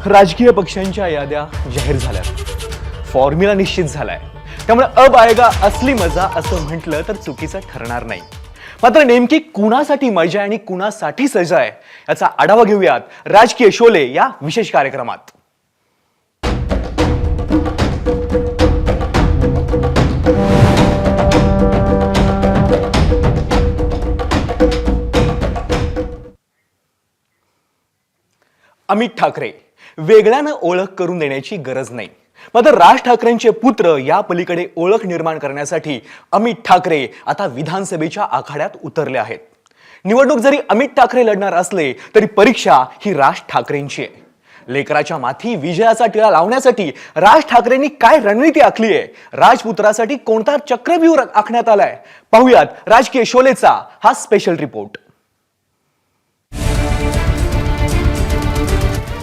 राजकीय पक्षांच्या याद्या जाहीर झाल्यात, फॉर्म्युला निश्चित झालाय. त्यामुळे अब आएगा असली मजा असं म्हटलं तर चुकीचं ठरणार नाही. मात्र नेमकी कुणासाठी मजा आणि कुणासाठी सजा आहे याचा आढावा घेऊयात राजकीय शोले या विशेष कार्यक्रमात. अमित ठाकरे वेगळ्यानं ओळख करून देण्याची गरज नाही. मात्र राज ठाकरेंचे पुत्र या पलीकडे ओळख निर्माण करण्यासाठी अमित ठाकरे आता विधानसभेच्या आखाड्यात उतरले आहेत. निवडणूक जरी अमित ठाकरे लढणार असले तरी परीक्षा ही राज ठाकरेंची आहे. लेकराच्या माथी विजयाचा टिळा लावण्यासाठी राज ठाकरेंनी काय रणनीती आखली आहे, राजपुत्रासाठी कोणता चक्रव्यूह आखण्यात आलाय, पाहूयात राजकीय शोलेचा हा स्पेशल रिपोर्ट.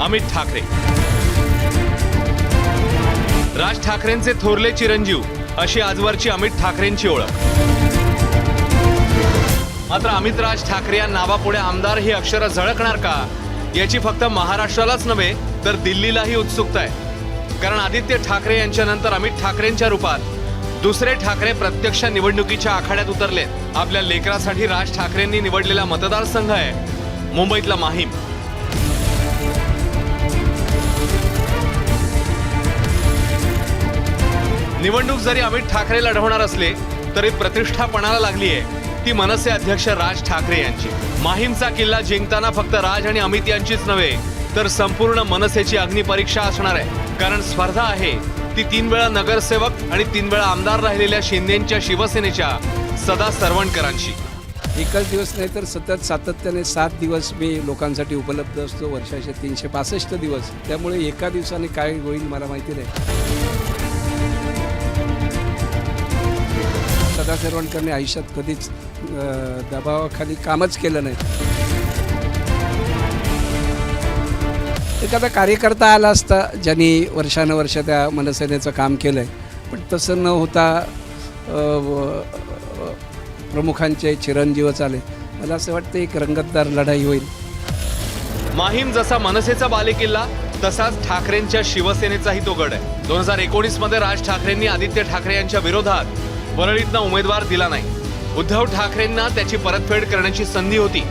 अमित ठाकरे राज ठाकरेंचे थोरले चिरंजीव अशी आजवरची अमित ठाकरेंची ओळख. मात्र अमित राज ठाकरे या नावापुढे आमदार ही अक्षरं झळकणार का याची फक्त महाराष्ट्रालाच नव्हे तर दिल्लीलाही उत्सुकता आहे. कारण आदित्य ठाकरे यांच्यानंतर अमित ठाकरेंच्या रूपात दुसरे ठाकरे प्रत्यक्ष निवडणुकीच्या आखाड्यात उतरले. आपल्या लेकरासाठी राज ठाकरेंनी निवडलेला मतदारसंघ आहे मुंबईतला माहीम. निवडणूक जरी अमित ठाकरे लढवणार असले तरी प्रतिष्ठा पणाला लागली आहे ती मनसे अध्यक्ष राज ठाकरे यांची. माहीमचा किल्ला जिंकताना फक्त राज आणि अमित यांचीच नव्हे तर संपूर्ण मनसेची अग्निपरीक्षा असणार आहे. कारण स्पर्धा आहे ती 3 वेळा नगरसेवक आणि 3 वेळा आमदार राहिलेल्या शिंदेंच्या शिवसेनेच्या सदा सरवणकरांशी. एकच दिवस नाही तर सतत सातत्याने 7 दिवस मी लोकांसाठी उपलब्ध असतो, वर्षाचे 365 दिवस. त्यामुळे एका दिवसाने काय होईल मला माहिती नाही. सदा सरवणकरने आयुष्यात कधीच दबावाखाली कामच केलं नाही. एखादा कार्यकर्ता आला असता ज्यांनी वर्षानुवर्ष त्या मनसेनेचं काम केलं आहे, पण तसं न होता प्रमुखांचे चिरंजीवच आले. मला असं वाटतं एक रंगतदार लढाई होईल. माहीम जसा मनसेचा बालेकिल्ला तसाच ठाकरेंच्या शिवसेनेचाही तो गड आहे. 2019 मध्ये राज ठाकरेंनी आदित्य ठाकरे यांच्या विरोधात वरळीतनं उमेदवार दिला नाही. उद्धव ठाकरेंना त्याची परतफेड करण्याची संधी होती.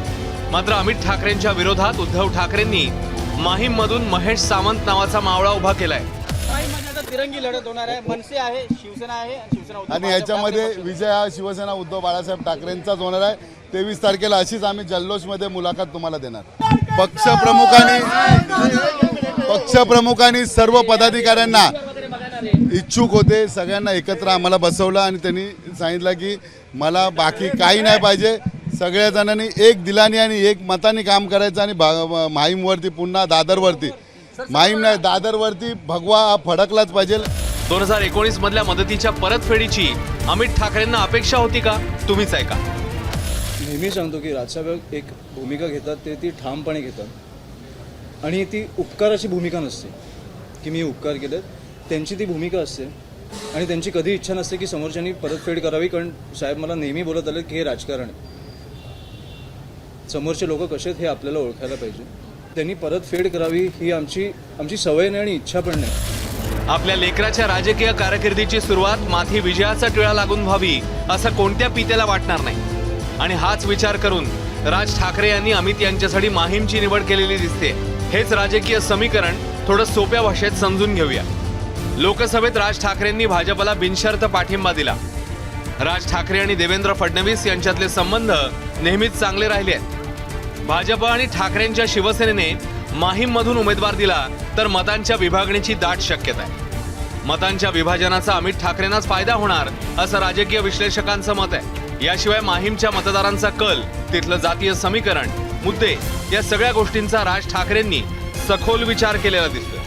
मात्र अमित ठाकरेंच्या विरोधात उद्धव ठाकरेंनी माहीम मधून महेश सावंत नावाचा मावळा उभा केलाय. तिरंगी लढत होणार आहे. मनसे आहे, शिवसेना आहे आणि याच्यामध्ये विजय हा शिवसेना उद्धव बाळासाहेब ठाकरेंचाच होणार आहे. 23 तारखेला अशीच आम्ही जल्लोषमध्ये मुलाखत तुम्हाला देणार. पक्षप्रमुखांनी सर्व पदाधिकाऱ्यांना इच्छुक होते सगळ्यांना एकत्र आम्हाला बसवलं आणि त्यांनी सांगितलं की मला बाकी काही नाही पाहिजे, सगळ्या जणांनी एक दिलानी आणि एक मताने काम करायचं आणि माहीमवरती पुन्हा दादरवरती माहीम नाही दादरवरती भगवा हा फडकलाच पाहिजे. 2019 मधल्या मदतीच्या परतफेडीची अमित ठाकरेंना अपेक्षा होती का? तुम्हीच ऐका. नेहमी सांगतो की राजसाहेब एक भूमिका घेतात ते ती ठामपणे घेतात आणि ती उपकाराची भूमिका नसते की मी उपकार केलेत. त्यांची ती भूमिका असते आणि त्यांची कधी इच्छा नसते की समोरच्यांनी परतफेड करावी. कारण साहेब मला नेहमी बोलत आले की हे राजकारण आहे, समोरचे लोक कसे आहेत हे आपल्याला ओळखायला पाहिजे. त्यांनी परतफेड करावी ही आमची सवय नाही आणि इच्छा पण नाही. आपल्या लेकराच्या राजकीय कारकिर्दीची सुरुवात माथी विजयाचा टिळा लागून व्हावी असं कोणत्या पित्याला वाटणार नाही. आणि हाच विचार करून राज ठाकरे यांनी अमित यांच्यासाठी माहीमची निवड केलेली दिसते. हेच राजकीय समीकरण थोडं सोप्या भाषेत समजून घेऊया. लोकसभेत राज ठाकरेंनी भाजपला बिनशर्त पाठिंबा दिला. राज ठाकरे आणि देवेंद्र फडणवीस यांच्यातले संबंध नेहमीच चांगले राहिले आहेत. भाजप आणि ठाकरेंच्या शिवसेनेने माहीम मधून उमेदवार दिला तर मतांच्या विभागणीची दाट शक्यता आहे. मतांच्या विभाजनाचा अमित ठाकरेंनाच फायदा होणार असं राजकीय विश्लेषकांचं मत आहे. याशिवाय माहीमच्या मतदारांचा कल, तिथलं जातीय समीकरण, मुद्दे या सगळ्या गोष्टींचा राज ठाकरेंनी सखोल विचार केलेला दिसतो.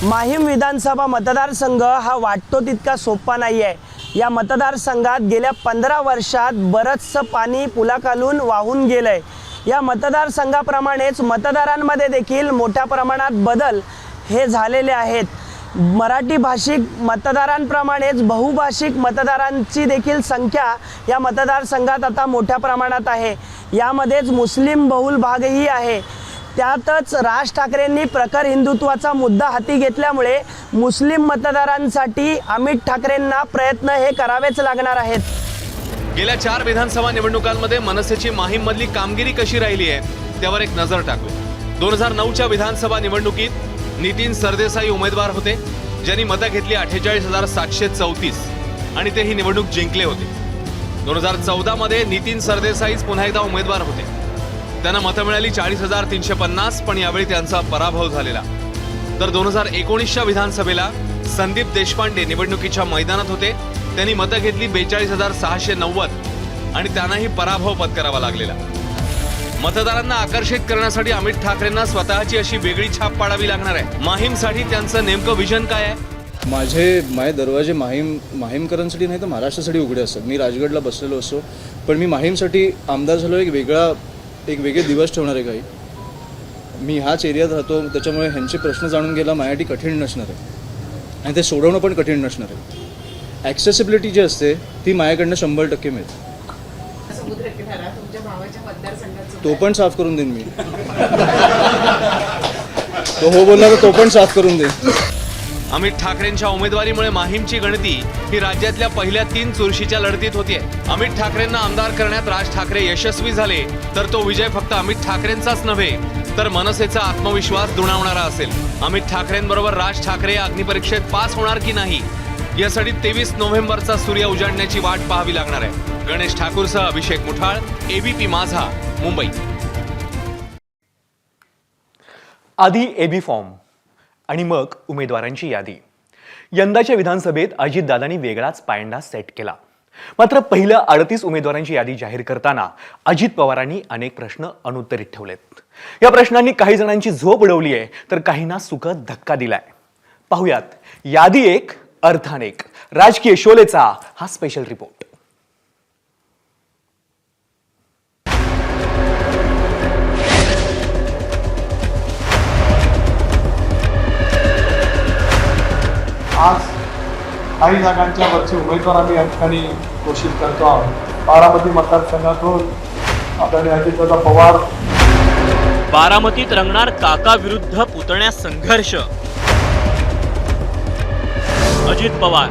माहीम विधानसभा मतदारसंघ हा वाटतो तितका सोपा नाही आहे. या मतदारसंघात गेल्या 15 वर्षात बरंचसं पाणी पुलाखालून वाहून गेलंय. या मतदारसंघाप्रमाणेच मतदारांमध्ये देखील मोठ्या प्रमाणात बदल हे झालेले आहेत. मराठी भाषिक मतदारांप्रमाणेच बहुभाषिक मतदारांची देखील संख्या या मतदारसंघात आता मोठ्या प्रमाणात आहे. यामध्येच मुस्लिम बहुल भागही आहे. त्यातच राज ठाकरेंनी प्रखर हिंदुत्वाचा मुद्दा हाती घेतल्यामुळे मुस्लिम मतदारांसाठी अमित ठाकरेंना प्रयत्न हे करावेच लागणार आहेत. गेल्या 4 विधानसभा निवडणुकांमध्ये मनसेची माहीममधली कामगिरी कशी राहिली आहे त्यावर एक नजर टाकू. 2009च्या विधानसभा निवडणुकीत नितीन सरदेसाई उमेदवार होते, ज्यांनी मतं घेतली 48,734 आणि ते ही निवडणूक जिंकले होते. 2014 मध्ये नितीन सरदेसाईच पुन्हा एकदा उमेदवार होते. त्यांना मतं मिळाली 40,350, पण यावेळी त्यांचा पराभव झालेला. तर 2019च्या विधानसभेला संदीप देशपांडे निवडणुकीच्या मैदानात होते. त्यांनी मतं घेतली 42,690 आणि त्यांनाही पराभव पत्करावा लागलेला. मतदारांना आकर्षित करण्यासाठी अमित ठाकरेंना स्वतःची अशी वेगळी छाप पाडावी लागणार आहे. माहीमसाठी त्यांचं नेमकं विजन काय आहे? माझे दरवाजे माहीमकरांसाठी नाही तर महाराष्ट्रासाठी उघडे असतात. मी राजगडला बसलेलो असो, पण मी माहीमसाठी आमदार झालो एक वेगळे दिवस ठेवणार आहे. काही मी ह्याच एरियात राहतो, त्याच्यामुळे ह्यांचे प्रश्न जाणून घ्यायला माझ्यासाठी कठीण नसणार आहे आणि ते सोडवणं पण कठीण नसणार आहे. ॲक्सेसिबिलिटी जी असते ती माझ्याकडनं 100% मिळते. तो पण साफ करून देईन मी. तो हो बोलला तर तो पण साफ करून देईन. अमित ठाकरेंच्या उमेदवारीमुळे माहीमची गणती ही राज्यातल्या पहिल्या 3 चुरशीच्या लढतीत होतीये. अमित ठाकरेंना आमदार करण्यात राज ठाकरे यशस्वी झाले तर तो विजय फक्त अमित ठाकरेंचाच नव्हे तर मनसेचा आत्मविश्वास दुणावणारा असेल. अमित ठाकरेंबरोबर राज ठाकरे अग्निपरीक्षेत पास होणार की नाही यासाठी 23 नोव्हेंबरचा सूर्य उजाडण्याची वाट पाहावी लागणार आहे. गणेश ठाकूरसह अभिषेक मुठाळ, एबीपी माझा, मुंबई. आधी एबी फॉर्म आणि मग उमेदवारांची यादी. यंदाच्या विधानसभेत अजितदादांनी वेगळाच पायंडा सेट केला. मात्र पहिल्या 38 उमेदवारांची यादी जाहीर करताना अजित पवारांनी अनेक प्रश्न अनुत्तरित ठेवलेत. या प्रश्नांनी काही जणांची झोप उडवली आहे तर काहींना सुखद धक्का दिलाय. पाहुयात यादी एक अर्थानेक, राजकीय शोलेचा हा स्पेशल रिपोर्ट. आज काही जागांच्या वरचे उमेदवार आम्ही या ठिकाणी घोषित करतो आहोत. बारामती मतदारसंघातून आदरणीय अजितदादा पवार. बारामतीत रंगणार काका विरुद्ध पुतण्या संघर्ष. अजित पवार,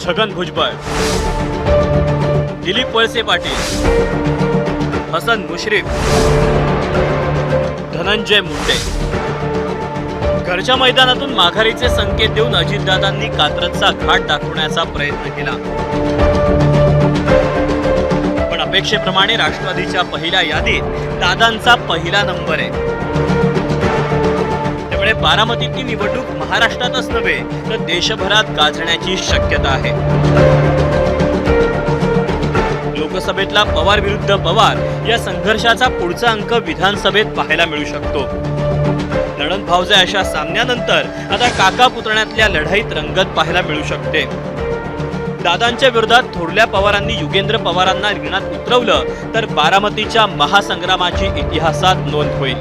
छगन भुजबळ, दिलीप वळसे पाटील, हसन मुश्रीफ, धनंजय मुंडे. घरच्या मैदानातून माघारीचे संकेत देऊन अजितदादांनी कात्रजचा घाट दाखवण्याचा प्रयत्न केला. पण अपेक्षेप्रमाणे राष्ट्रवादीच्या पहिल्या यादीत दादांचा पहिला नंबर आहे. त्यामुळे बारामतीतली निवडणूक महाराष्ट्रातच नव्हे तर देशभरात गाजण्याची शक्यता आहे. लोकसभेतला पवार विरुद्ध पवार या संघर्षाचा पुढचा अंक विधानसभेत पाहायला मिळू शकतो. नणंद भावजे अशा सामन्यानंतर आता काका पुतण्यातल्या लढाईत रंगत पाहायला मिळू शकते. दादांच्या विरोधात थोरल्या पवारांनी युगेंद्र पवारांना रिंगणात उतरवलं तर बारामतीच्या महासंग्रामाची इतिहासात नोंद होईल.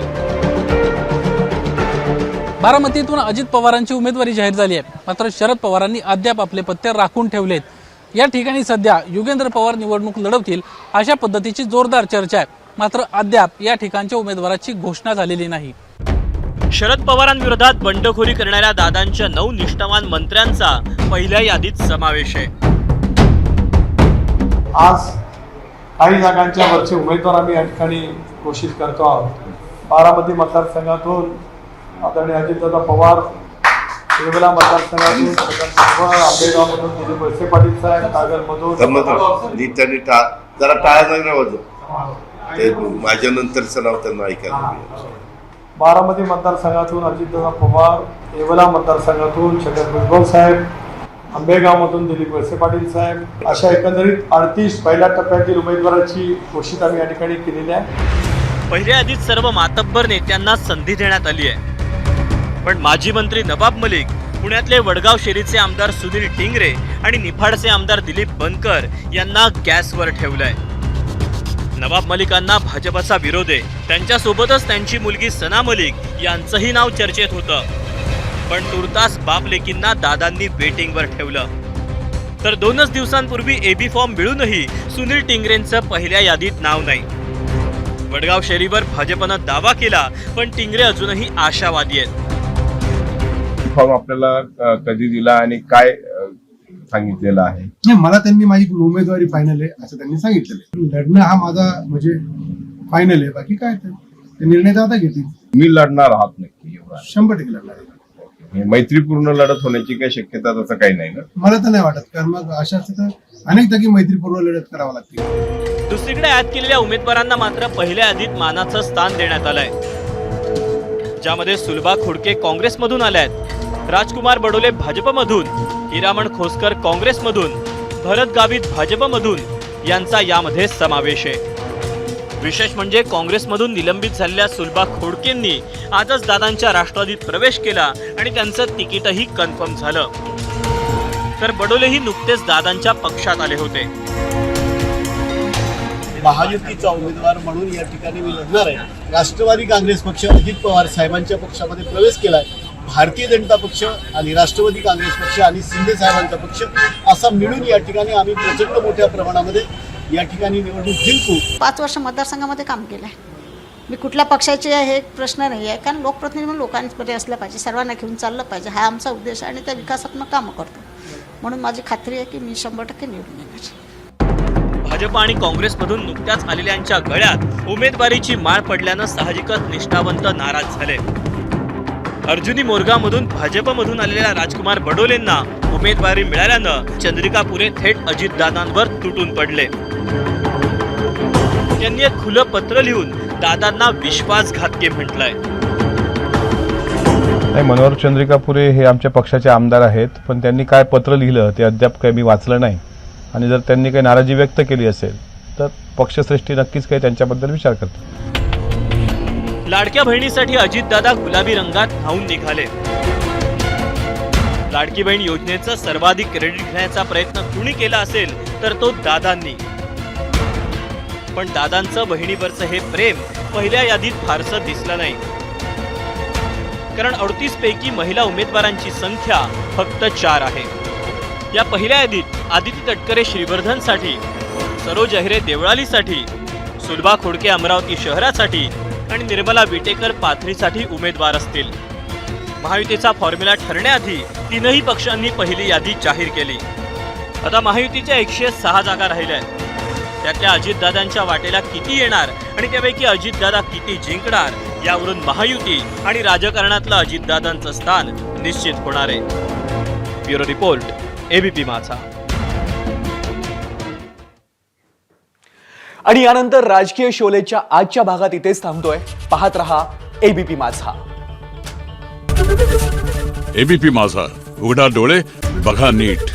बारामतीतून अजित पवारांची उमेदवारी जाहीर झाली आहे. मात्र शरद पवारांनी अद्याप आपले पत्ते राखून ठेवलेत. या ठिकाणी सध्या युगेंद्र पवार निवडणूक लढवतील अशा पद्धतीची जोरदार चर्चा आहे. मात्र अद्याप या ठिकाणच्या उमेदवाराची घोषणा झालेली नाही. शरद पवारांविरोधात बंडखोरी करणाऱ्या दादांच्या 9 निष्ठावान मंत्र्यांचा पहिल्या यादीत समावेश आहे. आज काही जागांच्या वरचे उमेदवार आम्ही या ठिकाणी घोषित करतो आहोत. बारामती मतदारसंघातून आदरणीय अजितदादा पवार, येवला मतदारसंघातून छगन भुजबळ, आंबेगावमधून दिलीप वळसे पाटील साहेब, कागलमधून जरा टाळा वाजव ते माझ्यानंतरचं नाव त्यांना ऐकायला. बारामती मतदारसंघातून अजितदादा पवार, येवला मतदारसंघातून छगन भुजबळ साहेब, आंबेगावमधून दिलीप वळसे पाटील साहेब, अशा एकंदरीत 38 पहिल्या टप्प्यातील उमेदवाराची घोषित आम्ही या ठिकाणी केलेली आहे. पहिल्या यादीत सर्व मातब्बर नेत्यांना संधी देण्यात आली आहे. पण माजी मंत्री नवाब मलिक, पुण्यातले वडगाव शेरीचे आमदार सुनील टिंगरे आणि निफाडचे आमदार दिलीप बनकर यांना गॅसवर ठेवलंय. नवाब मलिकांना भाजपचा विरोध आहे. त्यांच्यासोबतच त्यांची मुलगी सना मलिक यांचंही नाव चर्चेत होतं. पण तुर्तास बाप लेकींना दादांनी वेटिंगवर ठेवलं. तर 2च दिवसांपूर्वी एबी फॉर्म मिळूनही सुनील टिंगरेंचं पहिल्या यादीत नाव नाही. वडगाव शेरीवर भाजपनं दावा केला, पण टिंगरे अजूनही आशावादी आहेत. फॉर्म आपल्याला कधी दिला आणि काय सांगितलेलं आहे? नाही, मला त्यांनी माझी उमेदवारी फायनल आहे असं त्यांनी सांगितलेलं आहे. लढणं हा माझा म्हणजे फायनल आहे, बाकी काय ते निर्णय तर आता घेतील. मी लढणार आहात नक्की एवढा? 100% लढणार आहे. हे मैत्रीपूर्ण लढत होण्याची काही शक्यता तसं काही नाही ना? मला तर नाही वाटत, कारण मग अशा असतं तर अनेक जागी मैत्रीपूर्व लढत करावं लागते. दुसरीकडे याद केलेल्या उमेदवारांना मात्र पहिल्या यादीत मानाचं स्थान देण्यात आलंय, ज्यामध्ये सुलभा खोडके काँग्रेसमधून आल्यात, राजकुमार बडोले भाजपमधून, हिरामण खोसकर काँग्रेसमधून, भरत गावित भाजपमधून यांचा यामध्ये समावेश आहे. विशेष म्हणजे काँग्रेसमधून निलंबित झालेल्या सुलभा खोडकेंनी आजच दादांच्या राष्ट्रवादीत प्रवेश केला आणि त्यांचं तिकीटही कन्फर्म झालं. तर बडोलेही नुकतेच दादांच्या पक्षात आले होते. महायुतीचा उमेदवार म्हणून या ठिकाणी मी लढणार आहे. राष्ट्रवादी काँग्रेस पक्ष अजित पवार साहेबांच्या पक्षामध्ये प्रवेश केलाय. भारतीय जनता पक्ष आणि राष्ट्रवादी काँग्रेस पक्ष आणि शिंदे साहेबांचा पक्ष असा मिळून या ठिकाणी आम्ही प्रचंड मोठ्या प्रमाणामध्ये या ठिकाणी निवडणूक जिंकू. 5 वर्ष मतदारसंघामध्ये काम केलं आहे मी. कुठल्या पक्षाचे आहे हे प्रश्न नाही आहे, कारण लोकप्रतिनिधी म्हणून लोकांमध्ये असलं पाहिजे, सर्वांना घेऊन चाललं पाहिजे, हा आमचा उद्देश आहे आणि त्या विकासात्मक कामं करतो. म्हणून माझी खात्री आहे की मी 100% निवडून येणार. भाजप आणि काँग्रेसमधून नुकत्याच आलेल्यांच्या गळ्यात उमेदवारीची माळ पडल्यानं साहजिकच निष्ठावंत नाराज झाले. अर्जुनी मोरगावमधून भाजपमधून आलेल्या राजकुमार बडोलेंना उमेदवारी मिळाल्यानं चंद्रिका पुरे थेट अजितदादांवर तुटून पडले. त्यांनी एक खुलं पत्र लिहून दादांना विश्वासघातकी म्हटलंय. मनोहर चंद्रिकापुरे हे आमच्या पक्षाचे आमदार आहेत, पण त्यांनी काय पत्र लिहिलं ते अद्याप काही मी वाचलं नाही. आणि जर त्यांनी काही नाराजी व्यक्त केली असेल तर पक्षश्रेष्ठी नक्कीच काही त्यांच्याबद्दल विचार करते. लाडक्या बहिणीसाठी अजितदादा गुलाबी रंगात धावून निघाले. लाडकी बहीण योजनेचं सर्वाधिक क्रेडिट घेण्याचा प्रयत्न कुणी केला असेल तर तो दादांनी. पण दादांचं बहिणीवरचं हे प्रेम पहिल्या यादीत फारसं दिसलं नाही, कारण 38 पैकी महिला उमेदवारांची संख्या फक्त 4 आहे. या पहिल्या यादीत आदिती तटकरे श्रीवर्धनसाठी, सरोज अहिरे देवळालीसाठी, सुलभा खोडके अमरावती शहरासाठी आणि निर्मला विटेकर पाथरीसाठी उमेदवार असतील. महायुतीचा फॉर्म्युला ठरण्याआधी तीनही पक्षांनी पहिली यादी जाहीर केली. आता महायुतीच्या 106 जागा राहिल्या आहेत. त्यातल्या अजितदादांच्या वाटेला किती येणार आणि त्यापैकी अजितदादा किती जिंकणार यावरून महायुती आणि राजकारणातलं अजितदादांचं स्थान निश्चित होणार आहे. ब्युरो रिपोर्ट, एबीपी माझा. आणि यानंतर राजकीय शोलेच्या आजच्या भागात इथेच थांबतोय. पाहत रहा एबीपी माझा. एबीपी माझा, उघडा डोळे बघा नीट.